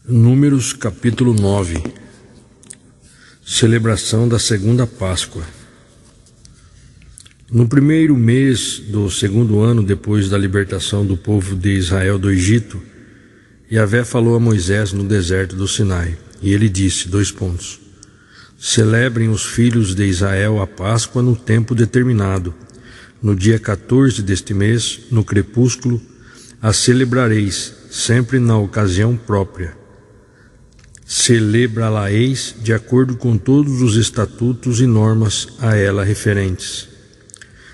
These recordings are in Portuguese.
Números capítulo 9. Celebração da segunda Páscoa. No primeiro mês do segundo ano depois da libertação do povo de Israel do Egito, Yahvé falou a Moisés no deserto do Sinai, e ele disse, : Celebrem os filhos de Israel a Páscoa no tempo determinado. No dia 14 deste mês, no crepúsculo, a celebrareis, sempre na ocasião própria. Celebrá-la-eis de acordo com todos os estatutos e normas a ela referentes.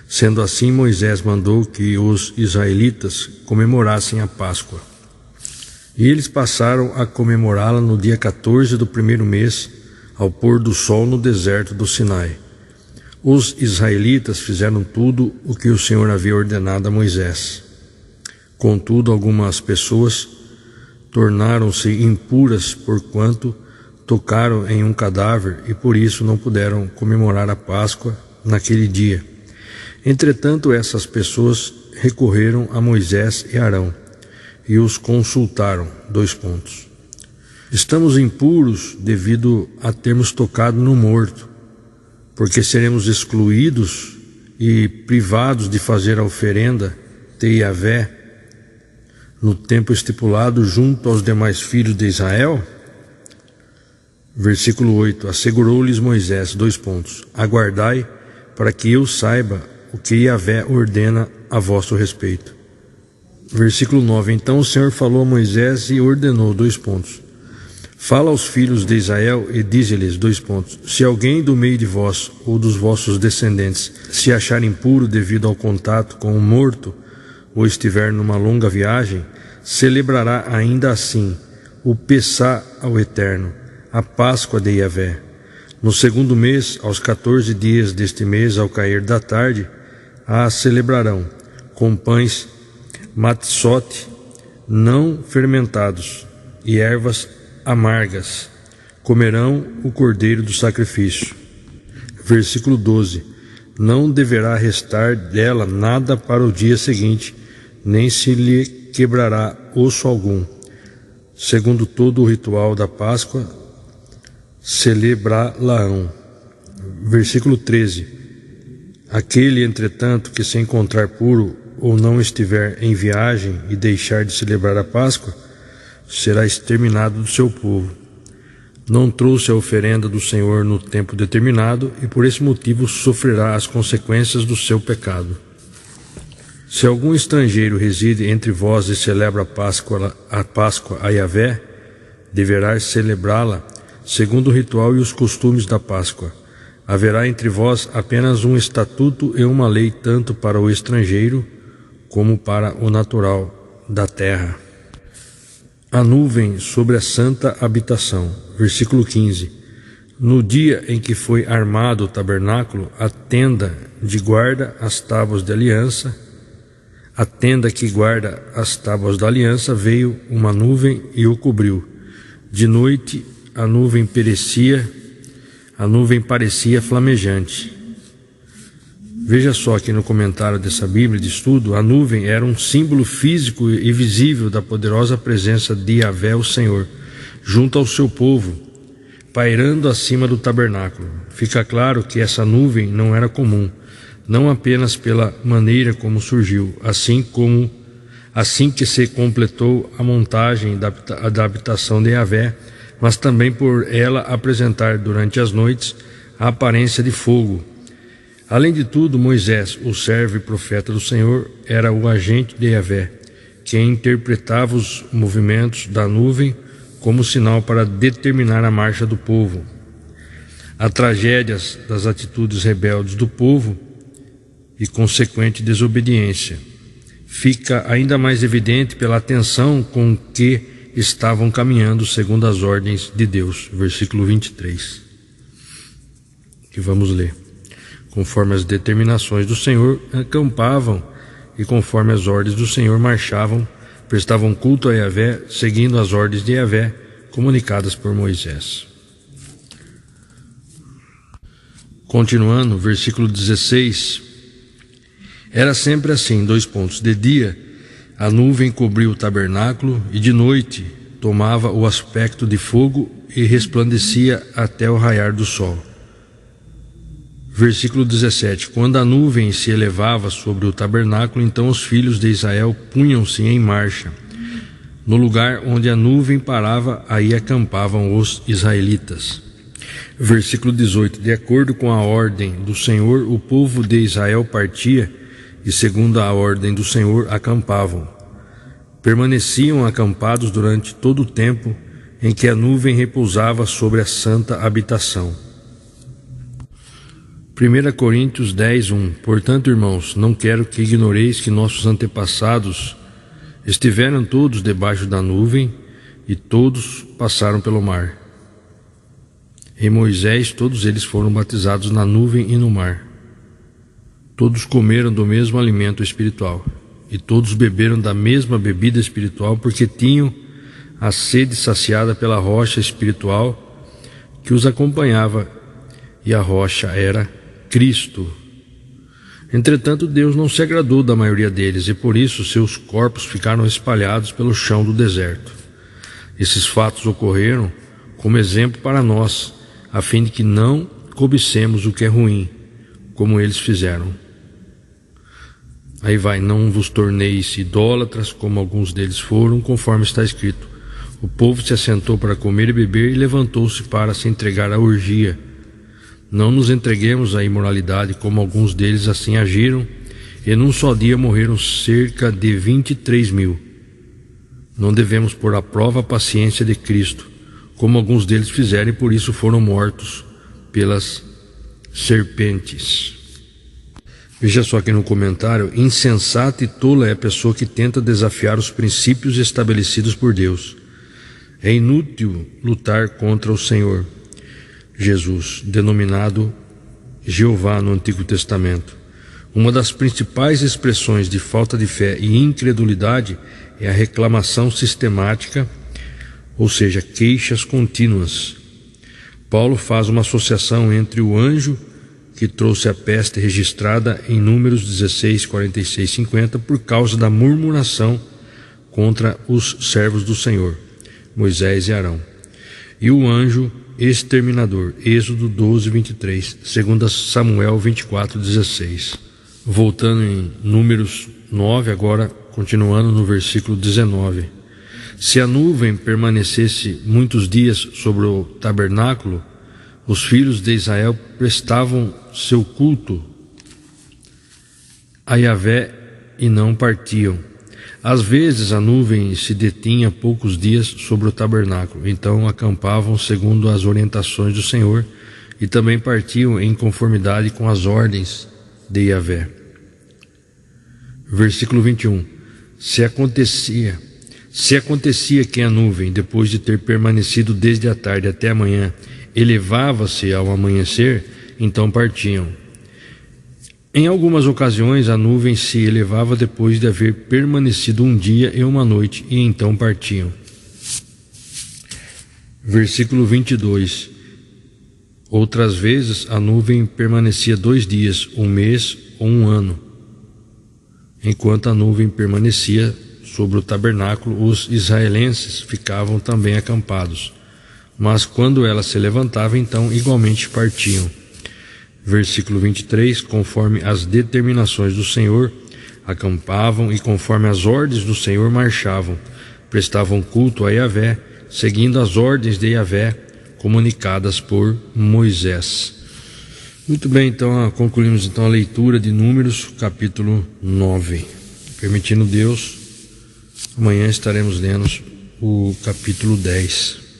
Sendo assim, Moisés mandou que os israelitas comemorassem a Páscoa. E eles passaram a comemorá-la no dia 14 do primeiro mês, ao pôr do sol no deserto do Sinai. Os israelitas fizeram tudo o que o Senhor havia ordenado a Moisés. Contudo, algumas pessoas tornaram-se impuras porquanto tocaram em um cadáver e por isso não puderam comemorar a Páscoa naquele dia. Entretanto, essas pessoas recorreram a Moisés e Arão e os consultaram. Estamos impuros devido a termos tocado no morto, porque seremos excluídos e privados de fazer a oferenda de Yahvé no tempo estipulado junto aos demais filhos de Israel? Versículo 8. Assegurou-lhes Moisés, : Aguardai para que eu saiba o que Yahvé ordena a vosso respeito. Versículo 9. Então o Senhor falou a Moisés e ordenou, : Fala aos filhos de Israel e dize-lhes, : Se alguém do meio de vós ou dos vossos descendentes se achar impuro devido ao contato com o morto, ou estiver numa longa viagem, celebrará ainda assim o Pessá ao Eterno, a Páscoa de Yahvé. No segundo mês, aos 14 dias deste mês, ao cair da tarde, a celebrarão com pães matsote não fermentados e ervas amargas. Comerão o cordeiro do sacrifício. Versículo 12. Não deverá restar dela nada para o dia seguinte, nem se lhe quebrará osso algum. Segundo todo o ritual da Páscoa, celebrá-la-ão. Versículo 13. Aquele, entretanto, que se encontrar puro ou não estiver em viagem e deixar de celebrar a Páscoa, será exterminado do seu povo. Não trouxe a oferenda do Senhor no tempo determinado e por esse motivo sofrerá as consequências do seu pecado. Se algum estrangeiro reside entre vós e celebra a Páscoa a Yahvé, deverá celebrá-la segundo o ritual e os costumes da Páscoa. Haverá entre vós apenas um estatuto e uma lei tanto para o estrangeiro como para o natural da terra. A nuvem sobre a santa habitação. Versículo 15. No dia em que foi armado o tabernáculo, a tenda de guarda, as tábuas de aliança, a tenda que guarda as tábuas da aliança, veio uma nuvem e o cobriu. De noite a nuvem parecia flamejante. Veja só aqui no comentário dessa Bíblia de estudo, a nuvem era um símbolo físico e visível da poderosa presença de Yahvé, o Senhor, junto ao seu povo, pairando acima do tabernáculo. Fica claro que essa nuvem não era comum, não apenas pela maneira como surgiu, assim que se completou a montagem da habitação de Yahvé, mas também por ela apresentar durante as noites a aparência de fogo. Além de tudo, Moisés, o servo e profeta do Senhor, era o agente de Yahvé, que interpretava os movimentos da nuvem como sinal para determinar a marcha do povo. A tragédia das atitudes rebeldes do povo e consequente desobediência fica ainda mais evidente pela atenção com que estavam caminhando segundo as ordens de Deus. Versículo 23, que vamos ler. Conforme as determinações do Senhor, acampavam e conforme as ordens do Senhor marchavam, prestavam culto a Yahvé, seguindo as ordens de Yahvé comunicadas por Moisés. Continuando, versículo 16. Era sempre assim, : De dia a nuvem cobriu o tabernáculo e de noite tomava o aspecto de fogo e resplandecia até o raiar do sol. Versículo 17. Quando a nuvem se elevava sobre o tabernáculo, então os filhos de Israel punham-se em marcha. No lugar onde a nuvem parava, aí acampavam os israelitas. Versículo 18. De acordo com a ordem do Senhor, o povo de Israel partia, e segundo a ordem do Senhor, acampavam. Permaneciam acampados durante todo o tempo em que a nuvem repousava sobre a santa habitação. 1 Coríntios 10:1. Portanto, irmãos, não quero que ignoreis que nossos antepassados estiveram todos debaixo da nuvem e todos passaram pelo mar. Em Moisés, todos eles foram batizados na nuvem e no mar. Todos comeram do mesmo alimento espiritual e todos beberam da mesma bebida espiritual, porque tinham a sede saciada pela rocha espiritual que os acompanhava, e a rocha era Cristo. Entretanto, Deus não se agradou da maioria deles, e por isso seus corpos ficaram espalhados pelo chão do deserto. Esses fatos ocorreram como exemplo para nós, a fim de que não cobicemos o que é ruim, como eles fizeram. Aí vai, não vos torneis idólatras, como alguns deles foram, conforme está escrito. O povo se assentou para comer e beber e levantou-se para se entregar à orgia. Não nos entreguemos à imoralidade, como alguns deles assim agiram, e num só dia morreram cerca de 23.000. Não devemos pôr à prova a paciência de Cristo, como alguns deles fizeram, e por isso foram mortos pelas serpentes. Veja só aqui no comentário: insensata e tola é a pessoa que tenta desafiar os princípios estabelecidos por Deus. É inútil lutar contra o Senhor Jesus, denominado Jeová no Antigo Testamento. Uma das principais expressões de falta de fé e incredulidade é a reclamação sistemática, ou seja, queixas contínuas. Paulo faz uma associação entre o anjo que trouxe a peste registrada em Números 16, 46 e 50 por causa da murmuração contra os servos do Senhor, Moisés e Arão, e o anjo exterminador, Êxodo 12, 23, 2 Samuel 24, 16. Voltando em Números 9, agora continuando no versículo 19. Se a nuvem permanecesse muitos dias sobre o tabernáculo, os filhos de Israel prestavam seu culto a Yahvé e não partiam. Às vezes a nuvem se detinha poucos dias sobre o tabernáculo, então acampavam segundo as orientações do Senhor e também partiam em conformidade com as ordens de Yahvé. Versículo 21. Se acontecia que a nuvem, depois de ter permanecido desde a tarde até a manhã, elevava-se ao amanhecer, então partiam. Em algumas ocasiões a nuvem se elevava depois de haver permanecido um dia e uma noite, e então partiam. Versículo 22. Outras vezes a nuvem permanecia 2 dias, 1 mês ou 1 ano. Enquanto a nuvem permanecia sobre o tabernáculo, os israelenses ficavam também acampados, mas quando ela se levantava, então igualmente partiam. Versículo 23, conforme as determinações do Senhor, acampavam, e conforme as ordens do Senhor marchavam, prestavam culto a Yahvé, seguindo as ordens de Yahvé comunicadas por Moisés. Muito bem, então concluímos então a leitura de Números, capítulo 9. Permitindo Deus, amanhã estaremos lendo o capítulo 10.